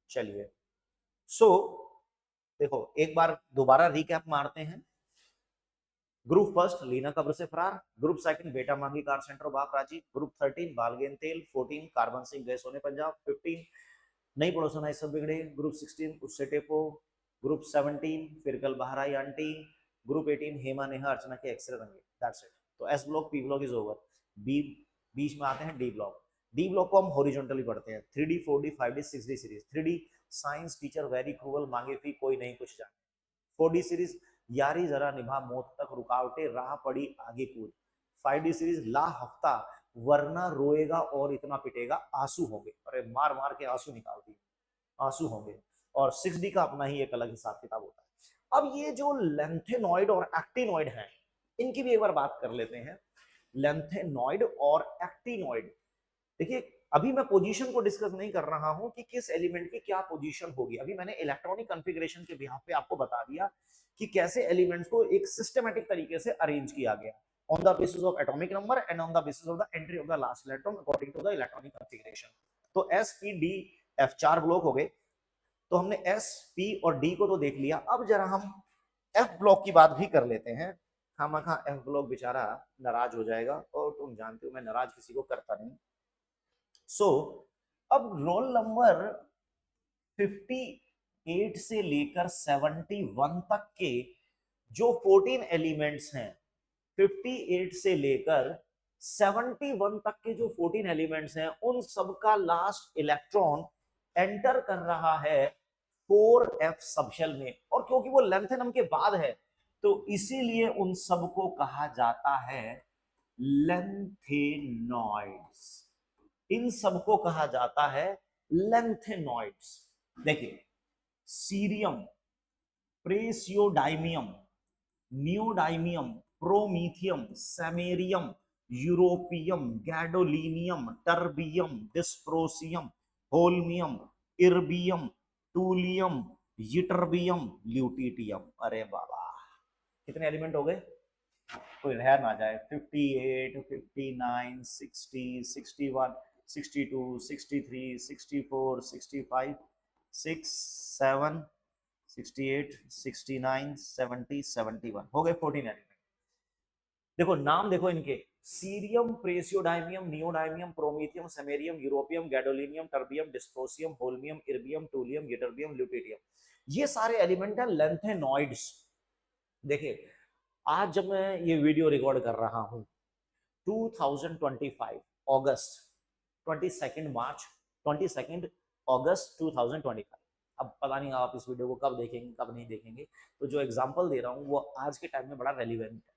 चलिए, सो देखो एक बार दोबारा रिकैप मारते हैं। ग्रुप फर्स्ट लीना कब्र से फरार, ग्रुप सेकंड बेटा मांगी कार सेंटर बाप रांची, ग्रुप 13 बालगेन तेल, 14 कार्बन सिंह गए सोने पंजाब, 15 नई पड़ोसन आई सब बिगड़े, ग्रुप 16 उससे टेपो, ग्रुप 17 फिरकल बहराई आंटी, ग्रुप 18 हेमा नेहा अर्चना के एक्सरे रंगे। That's it. तो S block P block is over. बी बीच में आते हैं डी ब्लॉक। डी ब्लॉक को हम हॉरिजॉन्टली पढ़ते हैं, 3D 4D 5D 6D series. 3D science teacher very cruel, मांगे फी कोई नहीं कुछ जाने। 4D सीरीज यारी जरा निभा मौत तक, रुकावटें राह पड़ी आगे कूद। 5D सीरीज ला हफ्ता वरना रोएगा और इतना पिटेगा आंसू होंगे, अरे मार मार के आंसू निकाल दिए, आंसू होंगे। और 6D का अपना ही एक अलग हिसाब किताब होता है। अब ये जो लेंथेनॉइड और एक्टिनॉइड हैं, इनकी भी एक बार बात कर लेते हैं। लेंथेनॉइड और एक्टिनॉइड, देखिए अभी मैं पोजीशन को डिस्कस नहीं कर रहा हूं कि किस एलिमेंट की क्या पोजीशन होगी, अभी मैंने इलेक्ट्रॉनिक कॉन्फ़िगरेशन के बिहाफ पे आपको बता दिया कि कैसे एलिमेंट्स को एक सिस्टमैटिक तरीके से अरेंज किया गया on the basis of atomic number and on the basis of the entry of the last electron according to the electronic configuration. तो S P D F 4 block हो गए। तो हमने एस पी और डी को तो देख लिया, अब जरा हम एफ ब्लॉक की बात भी कर लेते हैं। खामखा एफ ब्लॉक बेचारा नाराज हो जाएगा, और तुम जानते हो मैं नाराज किसी को करता नहीं। सो अब रोल नंबर 58 से लेकर 71 तक के जो 14 एलिमेंट्स हैं, 58 से लेकर 71 तक के जो 14 एलिमेंट्स हैं, उन सबका लास्ट इलेक्ट्रॉन एंटर कर रहा है 4f सबशेल में। और क्योंकि वो लेंथेनम के बाद है, तो इसीलिए उन सबको कहा जाता है लेंथेनॉइड्स। इन सबको कहा जाता है लेंथेनॉइड्स। देखिए, cerium, praseodymium, neodymium, promethium, samarium, europium, gadolinium, terbium, dysprosium, holmium, erbium, thulium, ytterbium, lutetium. अरे बाबा, कितने एलिमेंट हो गए? कोई रह ना जाए। 58, 59, 60, 61, 62, 63, 64, 65, 6, 7, 68, 69, 70, 71 हो गए 14 एलिमेंट। देखो नाम देखो इनके, cerium, praseodymium, neodymium, promethium, samarium, europium, gadolinium, terbium, dysprosium, holmium, erbium, thulium, ytterbium, lutetium. ये सारे एलिमेंट है लेंथेनॉइड्स। देखिए, आज जब मैं ये वीडियो रिकॉर्ड कर रहा हूं 2025 अगस्त, 22 मार्च, 22 अगस्त 2025। अब पता नहीं आप इस वीडियो को कब देखेंगे कब नहीं देखेंगे, तो जो एग्जांपल दे रहा हूं वो आज के टाइम में बड़ा रेलिवेंट है।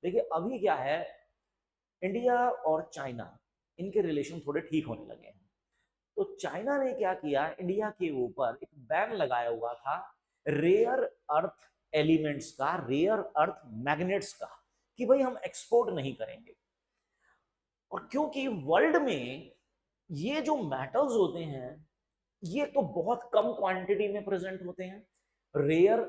देखिए अभी क्या है, इंडिया और चाइना, इनके रिलेशन थोड़े ठीक होने लगे हैं। तो चाइना ने क्या किया, इंडिया के ऊपर एक बैन लगाया हुआ था रेयर अर्थ एलिमेंट्स का, रेयर अर्थ मैग्नेट्स का, कि भाई हम एक्सपोर्ट नहीं करेंगे। और क्योंकि वर्ल्ड में ये जो मेटल्स होते हैं ये तो बहुत कम क्वांटिटी में प्रेजेंट होते हैं, रेयर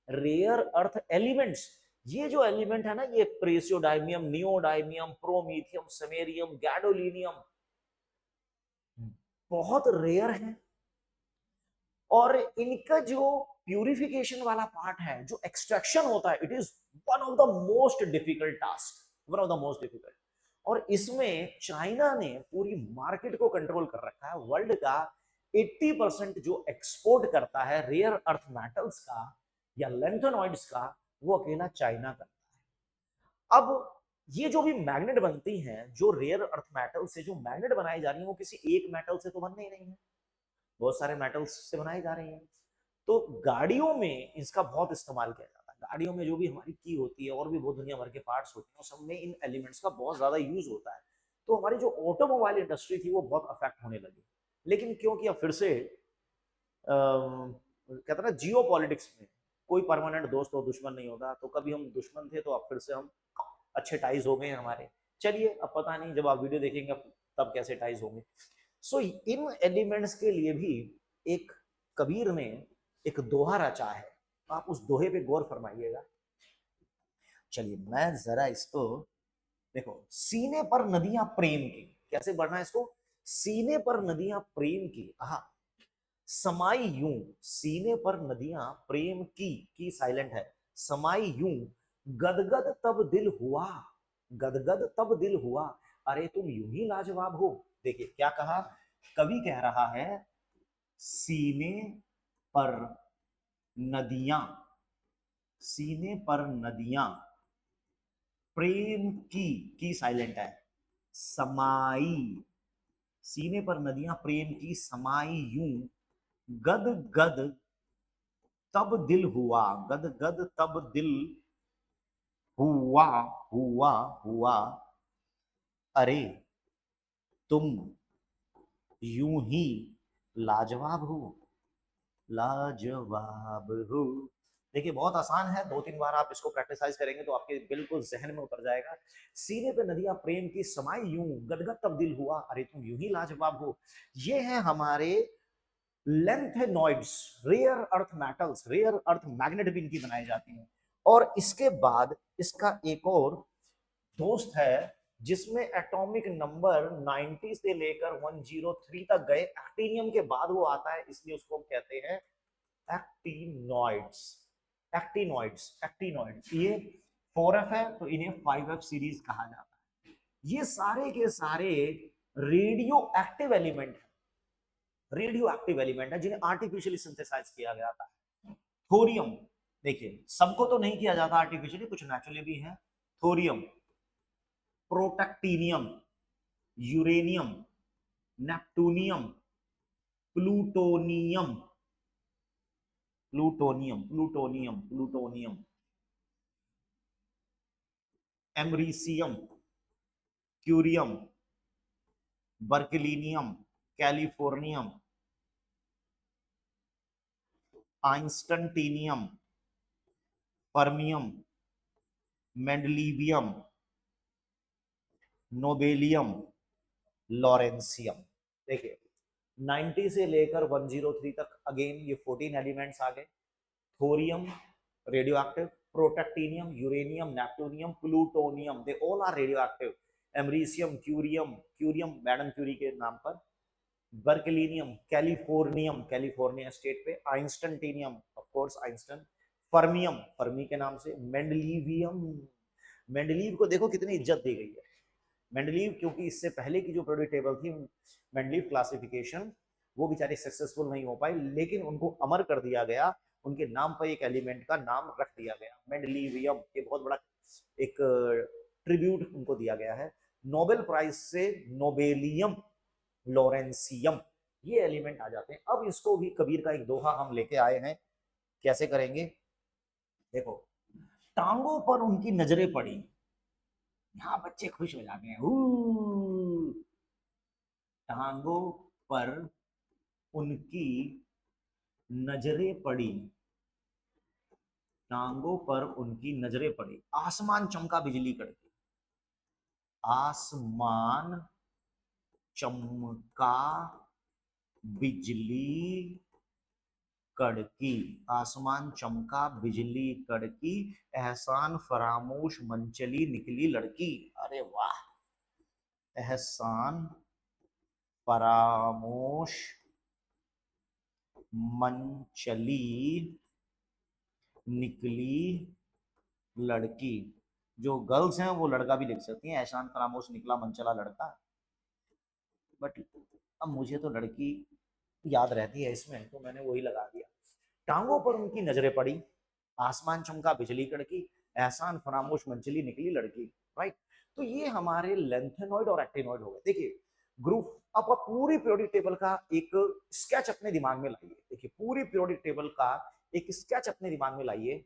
रेयर अर्थ एलिमेंट्स, ये जो एलिमेंट है ना, ये प्रेसियोडाइमियम, नियोडाइमियम, प्रोमीथियम, समेरियम, गैडोलिनियम, बहुत रेयर है। और इनका जो प्यूरिफिकेशन वाला पार्ट है, जो एक्सट्रैक्शन होता है, it is one of the most difficult task, one of the most difficult. और इसमें चाइना ने पूरी मार्केट को कंट्रोल कर रखा है। वर्ल्ड का 80% जो एक्सपोर्ट करता है रेयर अर्थ मेटल्स का या लेंथेनॉइड्स का, वो अकेला चाइना करता है। अब ये जो भी मैग्नेट बनती हैं, जो रेयर अर्थ मेटल से जो मैग्नेट बनाई जा रही है, वो किसी एक मेटल से तो बनने ही नहीं है, बहुत सारे मेटल्स से बनाई जा रही है। तो गाड़ियों में इसका बहुत इस्तेमाल किया जाता है। गाड़ियों में जो भी हमारी की होती है और भी बहुत दुनिया भर के पार्ट्स होते हैं, सब में इन एलिमेंट्स का बहुत ज्यादा यूज होता है। तो हमारी जो ऑटोमोबाइल इंडस्ट्री थी वो बहुत अफेक्ट होने लगी। लेकिन क्योंकि अब फिर से कहते ना जियो पॉलिटिक्स में कोई परमानेंट दोस्त और दुश्मन नहीं होता, तो कभी हम दुश्मन थे तो अब फिर से हम अच्छे टाइज हो गए हैं हमारे। चलिए, अब पता नहीं जब आप वीडियो देखेंगे तब कैसे टाइज होंगे। सो इन एलिमेंट्स के लिए भी एक कबीर ने एक दोहा रचा है, आप उस दोहे पे गौर फरमाइएगा। चलिए मैं जरा इसको देखो, सीने पर नदियां प्रेम की, कैसे बढ़ना है इसको, सीने पर नदियां प्रेम की, समाई यूं, सीने पर नदियां प्रेम की साइलेंट है, समाई यूं, गदगद तब दिल हुआ, गदगद तब दिल हुआ, अरे तुम यूं ही लाजवाब हो। देखिए क्या कहा, कवि कह रहा है सीने पर नदियां, सीने पर नदियां प्रेम की साइलेंट है, समाई, सीने पर नदियां प्रेम की समाई यूं, गद गद तब दिल हुआ, गद गद तब दिल हुआ, हुआ हुआ, अरे तुम यूं ही लाजवाब हो, लाजवाब हो। देखिए बहुत आसान है, 2-3 बार आप इसको प्रैक्टिसाइज करेंगे तो आपके बिल्कुल जहन में उतर जाएगा। सीने पे नदियां प्रेम की समाई यूं, गदगद तब्दील हुआ, अरे तुम यूं ही लाजवाब हो। ये है हमारे lanthanoids, rare earth metals, rare earth magnet भी इनकी बनाई जाती हैं। और इसके बाद इसका एक और दोस्त है जिसमें एटॉमिक नंबर 90 से लेकर 103 तक गए, एक्टिनियम के बाद वो आता है, इसलिए उसको कहते हैं एक्टिनॉइड्स, एक्टिनॉइड्स, एक्टिनॉइड्स। ये 4f है तो इन्हें 5f सीरीज कहा जाता है। ये सारे के सारे रेडियो एक्टिव एलिमेंट है, रेडियो एक्टिव एलिमेंट है जिन्हें आर्टिफिशियली सिंथेसाइज किया गया था। थोरियम, देखिए सबको तो नहीं किया जाता आर्टिफिशियली, कुछ नेचुरली भी है। Thorium, protactinium, uranium, neptunium, plutonium, plutonium, plutonium, plutonium, americium, curium, berkelium, californium, einsteinium, fermium, mendelevium, nobelium, lawrencium. देखिए 90 से लेकर 103 तक अगेन ये 14 एलिमेंट्स आ गए। Thorium radioactive, protactinium, uranium, neptunium, plutonium, they all are radioactive. Americium, curium, curium madam Curie के नाम पर, बर्कलिनियम, कैलिफोर्नियम कैलिफोर्निया स्टेट पे, einsteinium of course Einstein, fermium Fermi के नाम से, मेंडलीवियम, मेंडलीव को देखो कितनी इज्जत दी गई है। मेंडलीव क्योंकि इससे पहले की जो पीरियोडिक टेबल थी, मेंडलीव क्लासिफिकेशन, वो बेचारे सक्सेसफुल नहीं हो पाए, लेकिन उनको अमर कर दिया गया, उनके नाम पर एक एलिमेंट का नाम रख दिया गया मेंडलीवियम। ये बहुत बड़ा एक ट्रिब्यूट उनको दिया गया है। नोबेल प्राइज से नोबेलियम, लॉरेंसियम, ये एलिमेंट आ जाते हैं। अब इसको भी कबीर का एक दोहा हम लेके आए हैं, कैसे करेंगे देखो। टांगों पर उनकी नजरें पड़ी, यहां बच्चे खुश हो जाते हैं, टांगों पर उनकी नजरें पड़ी, टांगों पर उनकी नजरें पड़ी, आसमान चमका बिजली कड़की, आसमान चमका बिजली कड़की, आसमान चमका बिजली कड़की, एहसान फरामोश मनचली निकली लड़की। अरे वाह, एहसान फरामोश मनचली निकली लड़की। जो गर्ल्स हैं वो लड़का भी लिख सकती हैं, एहसान फरामोश निकला मनचला लड़का, बट अब मुझे तो लड़की याद रहती है इसमें, तो मैंने वही लगा दिया। टांगों पर उनकी नजरें पड़ी, आसमान चमका बिजली कड़की, एहसान फरामोश मनचली निकली लड़की, राइट। तो ये हमारे लेंथेनॉइड और एक्टिनॉइड हो गए। देखिए ग्रुप, अब आप पूरी पीरियोडिक टेबल का एक स्केच अपने दिमाग में लाइए। देखिए पूरी पीरियोडिक टेबल का एक स्केच अपने दिमाग में लाइए।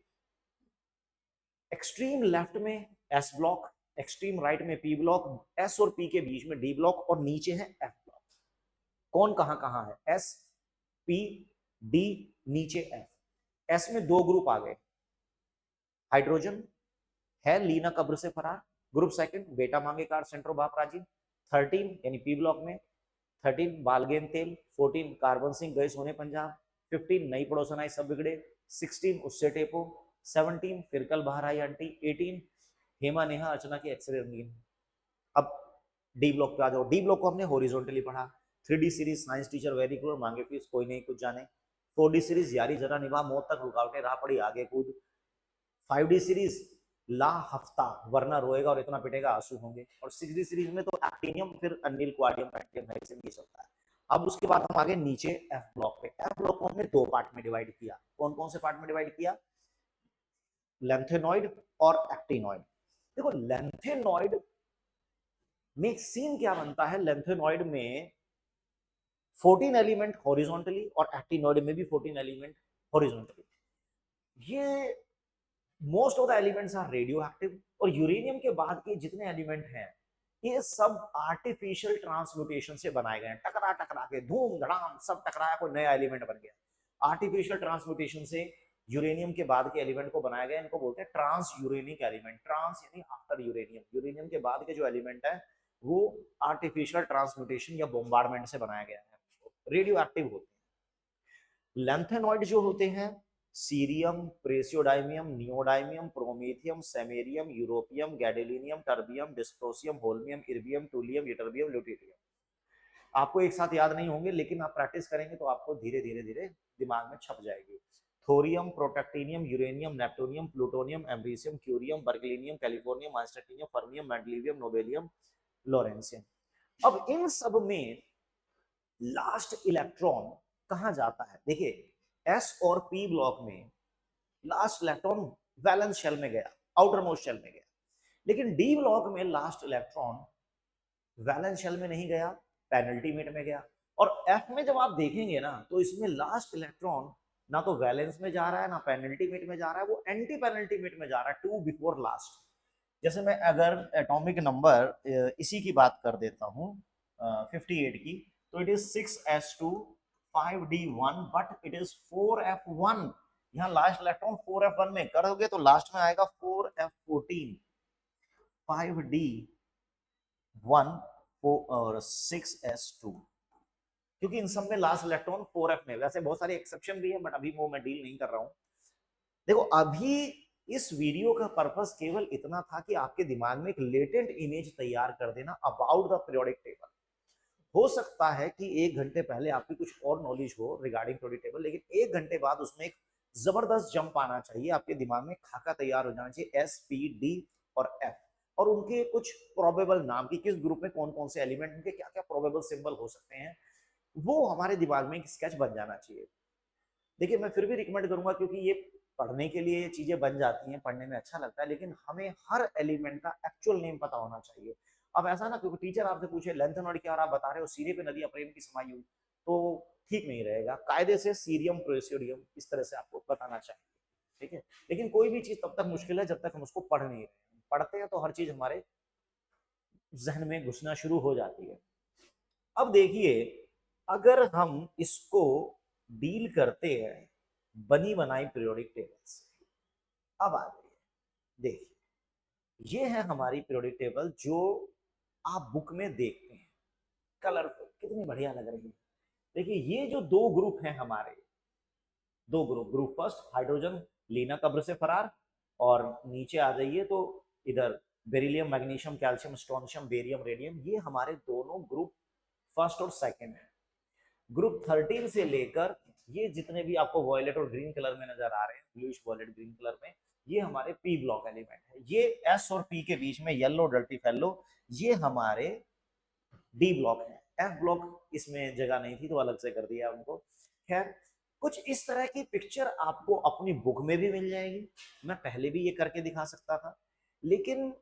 एक्सट्रीम लेफ्ट में एस ब्लॉक, एक्सट्रीम राइट में पी ब्लॉक, एस और पी के बीच में डी ब्लॉक, और नीचे है एफ ब्लॉक। कौन कहां कहां है? एस, पी, डी, नीचे एफ। एस में दो ग्रुप आ गए, हाइड्रोजन है लीना कब्र से फरार, ग्रुप सेकंड बेटा मांगे कार सेंट्रो बाप राजी। 13 यानी पी ब्लॉक में 13 बालगेन तेल, 14 कार्बन सिंह गए सोने पंजाब, 15 नई पड़ोसन आई सब बिगड़े, 16 उससे टेपो, 17 फिर कल बाहर आई आंटी, 18 हेमा नेहा अर्चना की एक्सरे रंगीन। अब डी ब्लॉक पे आ जाओ। डी ब्लॉक को हमने हॉरिजॉन्टली पढ़ा। 3D series science teacher very क्लोर, मांगे फीस कोई नहीं कुछ जाने। 4D सीरीज यारी जरा निभा, मौत तक रुकावटें राह पड़ी आगे कूद। 5D सीरीज ला हफ्ता वरना रोएगा और इतना पिटेगा आंसू होंगे। और 6D सीरीज में तो एक्टिनियम फिर अनिल क्वाडियम पैक्टियम ये चलता है। अब उसके बाद हम आगे नीचे एफ ब्लॉक पे। एफ ब्लॉक को हमने दो पार्ट में डिवाइड किया। कौन कौन से पार्ट में डिवाइड किया? लेंथेनॉइड और एक्टिनॉइड। देखो लेंथेनॉइड में सीन क्या बनता है, लेंथेनॉइड में 14 एलिमेंट हॉरिजॉन्टली और एक्टिनॉइड में भी 14 एलिमेंट हॉरिजॉन्टली। ये most of the elements are radioactive. और यूरेनियम के बाद के जितने एलिमेंट हैं ये सब आर्टिफिशियल ट्रांसम्यूटेशन से बनाए गए हैं। टकरा टकरा के धूम धड़ाम सब टकराया, कोई नया एलिमेंट बन गया। आर्टिफिशियल ट्रांसम्यूटेशन से यूरेनियम के बाद के एलिमेंट को बनाया गया। इनको बोलते हैं ट्रांस यूरेनिक एलिमेंट। ट्रांस यानी आफ्टर यूरेनियम। यूरेनियम के बाद के जो एलिमेंट है वो आर्टिफिशियल ट्रांसम्यूटेशन या बोम्बार्डमेंट से बनाया गया है, रेडियो एक्टिव होते हैं। लेंथेनॉइड जो होते हैं cerium, praseodymium, neodymium, promethium, samarium, europium, gadolinium, terbium, dysprosium, holmium, erbium, thulium, ytterbium, lutetium. आपको एक साथ याद नहीं होंगे, लेकिन आप प्रैक्टिस करेंगे तो आपको धीरे धीरे धीरे दिमाग में छप जाएगी। Thorium, protactinium, uranium, neptunium, plutonium, americium, curium, berkelium, californium, einsteinium, fermium, mendelevium, nobelium, lawrencium. अब इन सब में लास्ट इलेक्ट्रॉन कहां जाता है? देखिए एस और पी ब्लॉक में लास्ट इलेक्ट्रॉन वैलेंस शेल में गया, आउटर मोस्ट शेल में गया। लेकिन डी ब्लॉक में लास्ट इलेक्ट्रॉन वैलेंस शेल में नहीं गया, पेनल्टीमेट में गया। और एफ में जब आप देखेंगे ना तो इसमें लास्ट इलेक्ट्रॉन ना तो वैलेंस में जा रहा है ना पेनल्टीमेट में जा रहा है, वो एंटी पेनल्टीमेट में जा रहा है, टू बिफोर लास्ट। जैसे मैं अगर एटॉमिक नंबर इसी की बात कर देता हूँ 58 की, तो it is 6s2 5d1 but it is 4f1। यहाँ लास्ट इलेक्ट्रॉन 4f1 में करोगे तो लास्ट में आएगा 4f14 5d1 और 6s2, क्योंकि इन सब में लास्ट इलेक्ट्रॉन 4f में। वैसे बहुत सारे एक्सेप्शन भी है बट अभी वो मैं डील नहीं कर रहा हूँ। देखो अभी इस वीडियो का पर्पस केवल इतना था कि आपके दिमाग में एक लेटेंट इमेज तैयार कर देना अबाउट द पीरियोडिक टेबल। हो सकता है कि 1 घंटे पहले आपकी कुछ और नॉलेज हो रिगार्डिंग पीरियोडिक टेबल, लेकिन 1 घंटे बाद उसमें एक जबरदस्त जंप आना चाहिए, आपके दिमाग में खाका तैयार हो जाना चाहिए एस पी डी और एफ, और उनके कुछ प्रोबेबल नाम की किस ग्रुप में कौन कौन से एलिमेंट, उनके क्या क्या प्रोबेबल सिंबल हो सकते हैं, वो हमारे दिमाग में एक स्केच बन जाना चाहिए। देखिए मैं फिर भी रिकमेंड करूंगा, क्योंकि ये पढ़ने के लिए ये चीजें बन जाती हैं, पढ़ने में अच्छा लगता है, लेकिन हमें हर एलिमेंट का एक्चुअल नेम पता होना चाहिए। अब ऐसा ना क्योंकि टीचर आपसे पूछे लेंथेनॉइड क्या और आप बता रहे हो सीरे पे नदियां प्रेम की समाई हुई, तो ठीक नहीं रहेगा। कायदे से सीरियम प्रोसिडियम इस तरह से आपको बताना चाहिए, ठीक है। लेकिन कोई भी चीज तब तक मुश्किल है जब तक हम उसको पढ़ नहीं रहे। पढ़ते हैं तो हर चीज हमारे जहन में घुसना शुरू हो जाती है। अब देखिए अगर हम इसको डील करते हैं बनी बनाई पीरियोडिक टेबल से, अब आ जाइए देखिए ये है हमारी पीरियोडिक टेबल जो आप बुक में देखते हैं, कलरफुल कितनी बढ़िया लग रही है। देखिए ये जो दो ग्रुप हैं हमारे, दो ग्रुप, ग्रुप फर्स्ट हाइड्रोजन लीना कब्र से फरार, और नीचे आ जाइए तो इधर beryllium magnesium calcium strontium barium radium, ये हमारे दोनों ग्रुप फर्स्ट और सेकंड है। ग्रुप 13 से लेकर ये जितने भी आपको वॉयलेट और ग्रीन कलर में नजर आ रहे हैं, ब्लूइश वॉयलेट ग्रीन कलर में, ये हमारे पी ब्लॉक एलिमेंट है। ये एस और पी के बीच में येलो डर्टी फेलो, ये हमारे डी ब्लॉक है। एफ ब्लॉक इसमें जगह नहीं थी तो अलग से कर दिया उनको। खैर कुछ इस तरह की पिक्चर आपको अपनी बुक में भी मिल जाएगी, मैं पहले भी ये करके दिखा सकता था, लेकिन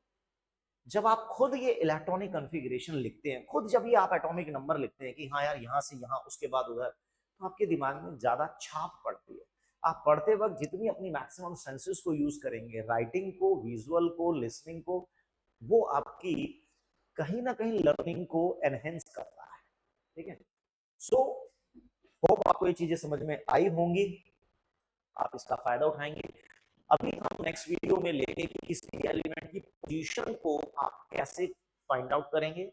जब आप खुद ये इलेक्ट्रॉनिक कॉन्फ़िगरेशन लिखते हैं, खुद जब ये आप एटॉमिक नंबर लिखते हैं कि हाँ यार यहाँ से यहाँ उसके बाद उधर, तो आपके दिमाग में ज्यादा छाप पड़ती है। आप पढ़ते वक्त जितनी अपनी मैक्सिमम सेंसेस को यूज करेंगे, राइटिंग को, विजुअल को, लिसनिंग को, वो आपकी कहीं ना कहीं लर्निंग को एनहेंस करता है, ठीक है। सो होप आपको ये चीजें समझ में आई होंगी, आप इसका फायदा उठाएंगे। अभी हम नेक्स्ट वीडियो में लेंगे कि किसी एलिमेंट की पोजीशन को आप कैसे फाइंड आउट करेंगे,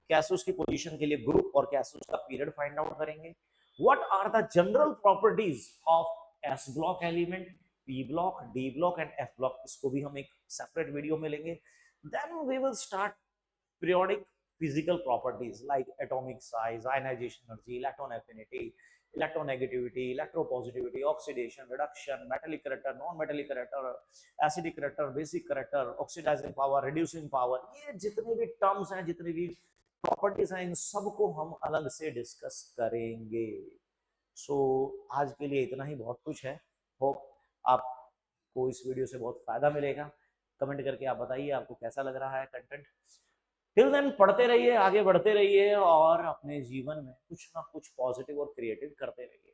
कैसे उसकी पोजीशन के लिए ग्रुप और कैसे उसका पीरियड फाइंड आउट करेंगे, what are the general properties of S block element, P block, D block and F block, इसको भी हम एक सेपरेट वीडियो में लेंगे। Then we will start periodic physical properties like atomic size, ionization energy, electron affinity, electronegativity, electropositivity, oxidation, reduction, metallic character, non-metallic character, acidic character, basic character, oxidizing power, reducing power, ये जितने भी terms हैं, जितने भी properties हैं, इन सबको हम अलग से डिस्कस करेंगे। सो आज के लिए इतना ही, बहुत कुछ है। होप आपको इस वीडियो से बहुत फायदा मिलेगा। कमेंट करके आप बताइए आपको कैसा लग रहा है कंटेंट। टिल देन पढ़ते रहिए, आगे बढ़ते रहिए और अपने जीवन में कुछ ना कुछ पॉजिटिव और क्रिएटिव करते रहिए।